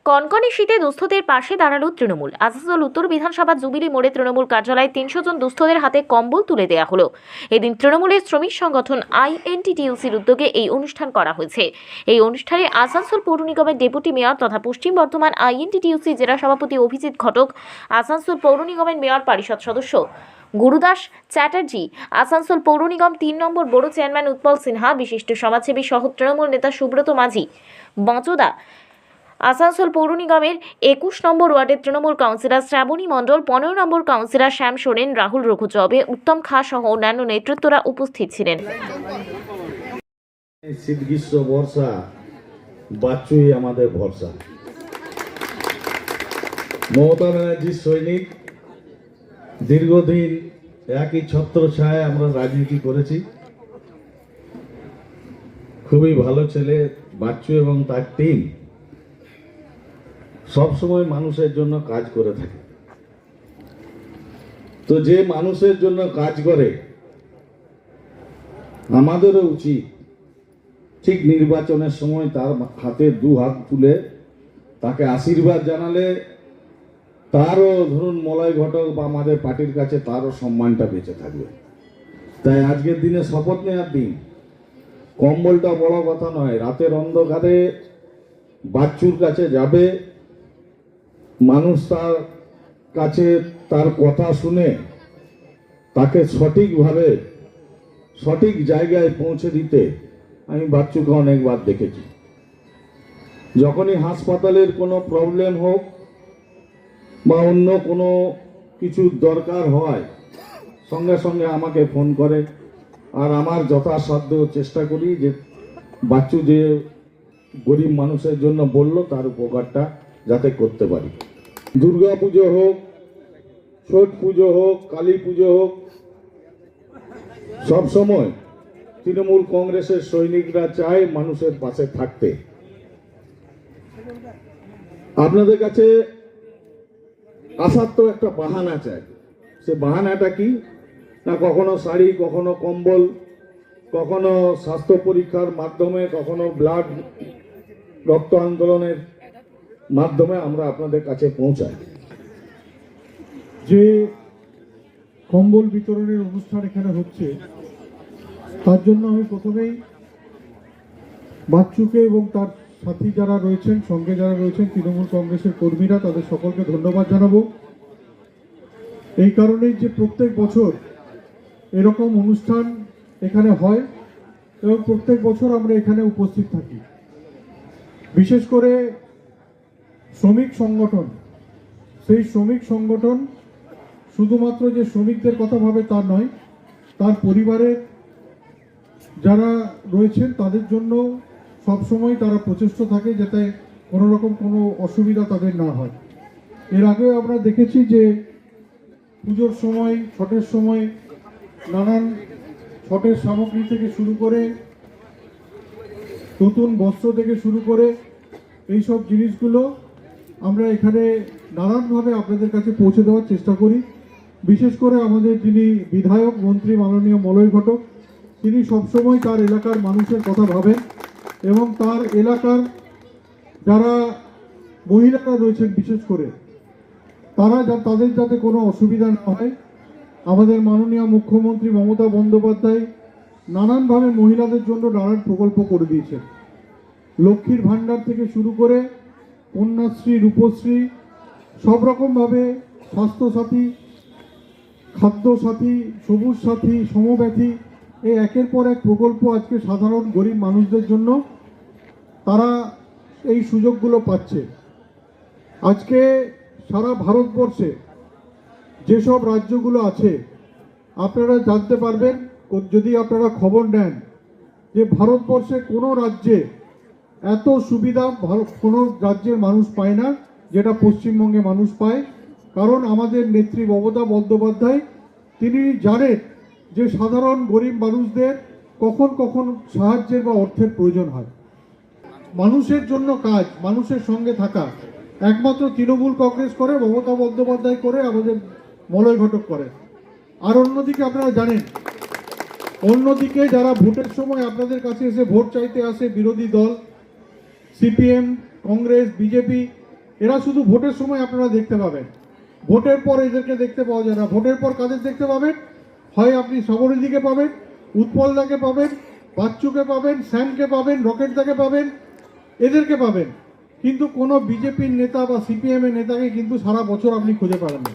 কনকনে শীতে দুস্থদের পাশে দাঁড়ালো তৃণমূল। আসানসোল উত্তর বিধানসভা জুবিলি মোড়ে তৃণমূল কার্যালয়ে ৩০০ জন দুস্থদের হাতে কম্বল তুলে দেওয়া হলো। এদিন তৃণমূলের শ্রমিক সংগঠন আইএনটিটিইউসির উদ্যোগে এই অনুষ্ঠান করা হয়েছে। এই অনুষ্ঠানে আসানসোল পৌর নিগমের ডেপুটি মেয়র তথা পশ্চিম বর্ধমান আইএনটিটিইউসি জেলা সভাপতি অভিজিৎ ঘটক, আসানসোল পৌর নিগমের মেয়র পরিষদ সদস্য গুরুদাস চ্যাটার্জি, আসানসোল পৌর নিগম ৩ নম্বর বোর্ড চেয়ারম্যান উৎপল সিনহা, বিশিষ্ট সমাজসেবী সহ তৃণমূল নেতা সুব্রত মাঝি, বাঁচোদা, আসানসোল পৌর নিগমের ২১ নম্বর ওয়ার্ডের তৃণমূল কাউন্সিলর শ্রাবণী মণ্ডল, ১৫ নম্বর কাউন্সিলর শ্যাম সোরেন, রাহুল রঘু চৌবে, উত্তম খাঁ সহ অন্যান্য নেতৃত্বরা উপস্থিত ছিলেন। শীত গ্রীষ্ম বর্ষা বাচ্চুই আমাদের ভরসা। মমতা ব্যানার্জির সৈনিক, দীর্ঘদিন একই ছত্রছায়ায় আমরা রাজনীতি করেছি। খুবই ভালো ছেলে বাচ্চু এবং তার টিম সবসময় মানুষের জন্য কাজ করে থাকে। তো যে মানুষের জন্য কাজ করে আমাদেরও উচিত ঠিক নির্বাচনের সময় তার হাতে দু হাত তুলে তাকে আশীর্বাদ জানালে তারও ধরুন মলয় ঘটক বা আমাদের পার্টির কাছে তারও সম্মানটা বেঁচে থাকবে। তাই আজকের দিনে শপথ নেওয়ার দিন, কম্বলটা বড় কথা নয়, রাতের অন্ধকারে বাচ্চুর কাছে যাবে, মানুষ তার কাছে তার কথা শুনে তাকে সঠিকভাবে সঠিক জায়গায় পৌঁছে দিতে আমি বাচ্চুকে অনেকবার দেখেছি। যখনই হাসপাতালের কোনো প্রবলেম হোক বা অন্য কোনো কিছু দরকার হয় সঙ্গে সঙ্গে আমাকে ফোন করে, আর আমার যথাসাধ্য চেষ্টা করি যে বাচ্চু যে গরিব মানুষের জন্য বলল তার উপকারটা যাতে করতে পারি। দুর্গা পুজো হোক, ছট পুজো হোক, কালী পুজো হোক, সব সময় তৃণমূল কংগ্রেসের সৈনিকরা চায় মানুষের পাশে থাকতে। আপনাদের কাছে আসার তো একটা বাহানা চাই। সে বাহানাটা কি না, কখনো শাড়ি, কখনো কম্বল, কখনো স্বাস্থ্য পরীক্ষার মাধ্যমে, কখনো ব্লাড রক্ত আন্দোলনের মাধ্যমে আমরা আপনাদের কাছে পৌঁছাই। যে কম্বল বিতরণের অনুষ্ঠান এখানে হচ্ছে তার জন্য আমি প্রথমেই বাচ্চুকে এবং তার সাথী যারা রয়েছেন, সঙ্গে যারা রয়েছেন তৃণমূল কংগ্রেসের কর্মীরা, তাদের সকলকে ধন্যবাদ জানাবো। এই কারণেই যে প্রত্যেক বছর এরকম অনুষ্ঠান এখানে হয় এবং প্রত্যেক বছর আমরা এখানে উপস্থিত থাকি। বিশেষ করে শ্রমিক সংগঠন, সেই শ্রমিক সংগঠন শুধুমাত্র যে শ্রমিকদের কথা ভাবে তা নয়, তার পরিবারের যারা রয়েছেন তাদের জন্য সবসময় তারা প্রচেষ্ট থাকে যাতে কোনো রকম কোনো অসুবিধা তাদের না হয়। এর আগেও আমরা দেখেছি যে পুজোর সময়, ছটের সময় নানান ছটের সামগ্রী থেকে শুরু করে নতুন বস্ত্র থেকে শুরু করে এইসব জিনিসগুলো আমরা এখানে নানানভাবে আপনাদের কাছে পৌঁছে দেওয়ার চেষ্টা করি। বিশেষ করে আমাদের যিনি বিধায়ক মন্ত্রী মাননীয় মলয় ঘটক, তিনি সবসময় তার এলাকার মানুষের কথা ভাবেন এবং তার এলাকার যারা মহিলারা রয়েছেন বিশেষ করে তাদের যাতে কোনো অসুবিধা না হয়, আমাদের মাননীয় মুখ্যমন্ত্রী মমতা বন্দ্যোপাধ্যায় নানানভাবে মহিলাদের জন্য নানান প্রকল্প করে দিয়েছেন। লক্ষ্মীর ভাণ্ডার থেকে শুরু করে কন্যাশ্রী, রূপশ্রী, সব রকমভাবে স্বাস্থ্যসাথী, খাদ্যসাথী, সবুজ সাথী, সমব্যথী, এই একের পর এক প্রকল্প আজকে সাধারণ গরিব মানুষদের জন্য তারা এই সুযোগগুলো পাচ্ছে। আজকে সারা ভারতবর্ষে যেসব রাজ্যগুলো আছে আপনারা জানতে পারবেন যদি আপনারা খবর নেন যে ভারতবর্ষে কোনো রাজ্যে এত সুবিধা কোনো রাজ্যের মানুষ পায় না যেটা পশ্চিমবঙ্গে মানুষ পায়। কারণ আমাদের নেত্রী মমতা বন্দ্যোপাধ্যায় তিনি জানেন যে সাধারণ গরিব মানুষদের কখন কখন সাহায্যের বা অর্থের প্রয়োজন হয়। মানুষের জন্য কাজ, মানুষের সঙ্গে থাকা একমাত্র তৃণমূল কংগ্রেস করে, মমতা বন্দ্যোপাধ্যায় করে, আমাদের মলয় ঘটক করে। আর অন্যদিকে আপনারা জানেন, অন্যদিকে যারা ভোটের সময় আপনাদের কাছে এসে ভোট চাইতে আসে বিরোধী দল, সিপিএম, কংগ্রেস, বিজেপি, এরা শুধু ভোটের সময় আপনারা দেখতে পাবেন, ভোটের পর এদেরকে দেখতে পাওয়া যায় না। ভোটের পর কাদের দেখতে পাবেন? হয় আপনি সবরীদিকে পাবেন, উৎপলদাকে পাবেন, বাচ্চুকে পাবেন, স্যামকে পাবেন, রকেটদাকে পাবেন, এদেরকে পাবেন, কিন্তু কোনো বিজেপির নেতা বা সিপিএম এর নেতাকে কিন্তু সারা বছর আপনি খুঁজে পাবেন না।